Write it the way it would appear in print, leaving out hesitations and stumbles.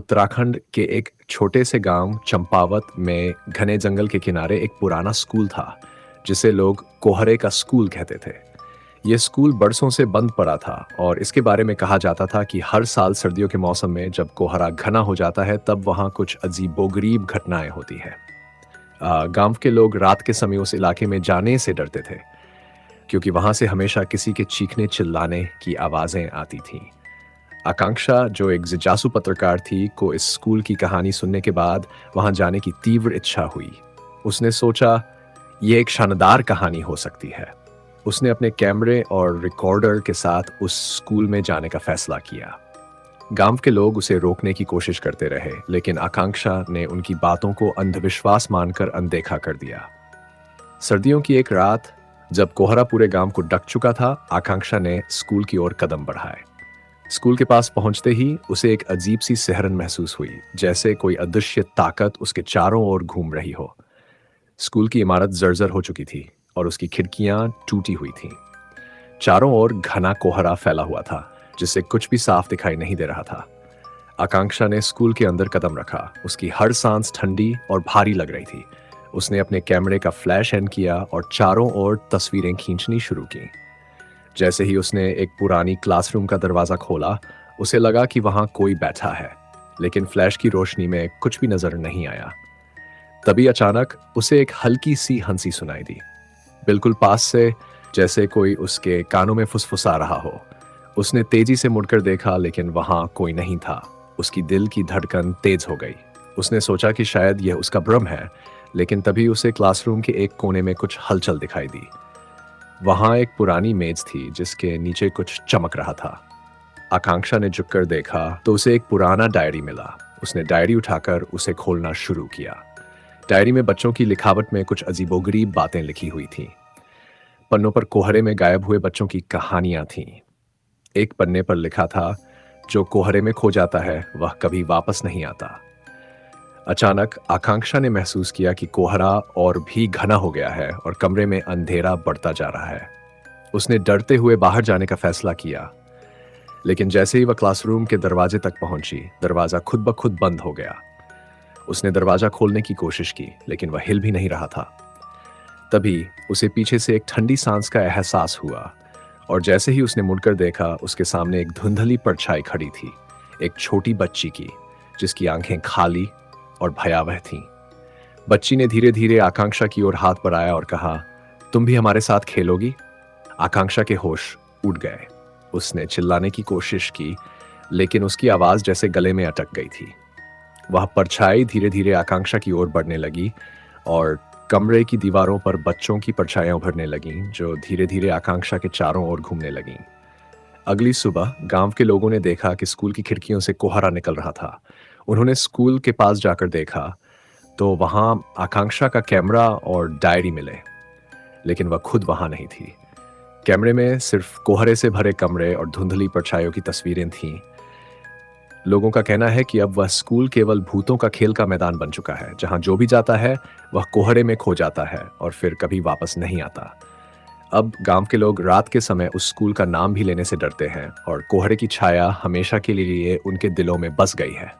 उत्तराखंड के एक छोटे से गांव चंपावत में घने जंगल के किनारे एक पुराना स्कूल था, जिसे लोग कोहरे का स्कूल कहते थे। ये स्कूल बरसों से बंद पड़ा था और इसके बारे में कहा जाता था कि हर साल सर्दियों के मौसम में जब कोहरा घना हो जाता है, तब वहाँ कुछ अजीबोगरीब घटनाएं होती हैं। गांव के लोग रात के समय उस इलाके में जाने से डरते थे, क्योंकि वहां से हमेशा किसी के चीखने चिल्लाने की आवाजें आती थीं। आकांक्षा, जो एक जिज्ञासु पत्रकार थी, को इस स्कूल की कहानी सुनने के बाद वहां जाने की तीव्र इच्छा हुई। उसने सोचा, ये एक शानदार कहानी हो सकती है। उसने अपने कैमरे और रिकॉर्डर के साथ उस स्कूल में जाने का फैसला किया। गांव के लोग उसे रोकने की कोशिश करते रहे, लेकिन आकांक्षा ने उनकी बातों को अंधविश्वास मानकर अनदेखा कर दिया। सर्दियों की एक रात, जब कोहरा पूरे गांव को ढक चुका था, आकांक्षा ने स्कूल की ओर कदम बढ़ाए। स्कूल के पास पहुंचते ही उसे एक अजीब सी सिहरन महसूस हुई, जैसे कोई अदृश्य ताकत उसके चारों ओर घूम रही हो। स्कूल की इमारत जर्जर हो चुकी थी और उसकी खिड़कियां टूटी हुई थीं। चारों ओर घना कोहरा फैला हुआ था, जिससे कुछ भी साफ दिखाई नहीं दे रहा था। आकांक्षा ने स्कूल के अंदर कदम रखा। उसकी हर सांस ठंडी और भारी लग रही थी। उसने अपने कैमरे का फ्लैश ऑन किया और चारों ओर तस्वीरें खींचनी शुरू की। जैसे ही उसने एक पुरानी क्लासरूम का दरवाजा खोला, उसे लगा कि वहां कोई बैठा है, लेकिन फ्लैश की रोशनी में कुछ भी नजर नहीं आया। तभी अचानक उसे एक हल्की सी हंसी सुनाई दी, बिल्कुल पास से, जैसे कोई उसके कानों में फुसफुसा रहा हो। उसने तेजी से मुड़कर देखा, लेकिन वहां कोई नहीं था। उसकी दिल की धड़कन तेज हो गई। उसने सोचा कि शायद यह उसका भ्रम है, लेकिन तभी उसे क्लासरूम के एक कोने में कुछ हलचल दिखाई दी। वहां एक पुरानी मेज थी, जिसके नीचे कुछ चमक रहा था। आकांक्षा ने झुककर देखा तो उसे एक पुराना डायरी मिला। उसने डायरी उठाकर उसे खोलना शुरू किया। डायरी में बच्चों की लिखावट में कुछ अजीबोगरीब बातें लिखी हुई थीं। पन्नों पर कोहरे में गायब हुए बच्चों की कहानियां थीं। एक पन्ने पर लिखा था, जो कोहरे में खो जाता है वह कभी वापस नहीं आता। अचानक आकांक्षा ने महसूस किया कि कोहरा और भी घना हो गया है और कमरे में अंधेरा बढ़ता जा रहा है। उसने डरते हुए बाहर जाने का फैसला किया, लेकिन जैसे ही वह क्लासरूम के दरवाजे तक पहुंची, दरवाजा खुद ब खुद बंद हो गया। उसने दरवाजा खोलने की कोशिश की, लेकिन वह हिल भी नहीं रहा था। तभी उसे पीछे से एक ठंडी सांस का एहसास हुआ, और जैसे ही उसने मुड़कर देखा, उसके सामने एक धुंधली परछाई खड़ी थी, एक छोटी बच्ची की, जिसकी आंखें खाली और भयावह थीं। बच्ची ने धीरे धीरे आकांक्षा की ओर हाथ बढ़ाया और कहा, तुम भी हमारे साथ खेलोगी? आकांक्षा के होश उड़ गए। उसने चिल्लाने की कोशिश की, लेकिन उसकी आवाज जैसे गले में अटक गई थी। वह परछाई धीरे धीरे आकांक्षा की ओर बढ़ने लगी और कमरे की दीवारों पर बच्चों की परछाइयां उभरने लगीं, जो धीरे धीरे आकांक्षा के चारों ओर घूमने लगीं। अगली सुबह गांव के लोगों ने देखा कि स्कूल की खिड़कियों से कोहरा निकल रहा था। उन्होंने स्कूल के पास जाकर देखा तो वहां आकांक्षा का कैमरा और डायरी मिले, लेकिन वह खुद वहां नहीं थी। कैमरे में सिर्फ कोहरे से भरे कमरे और धुंधली परछाइयों की तस्वीरें थीं। लोगों का कहना है कि अब वह स्कूल केवल भूतों का खेल का मैदान बन चुका है, जहां जो भी जाता है वह कोहरे में खो जाता है और फिर कभी वापस नहीं आता। अब गांव के लोग रात के समय उस स्कूल का नाम भी लेने से डरते हैं और कोहरे की छाया हमेशा के लिए उनके दिलों में बस गई है।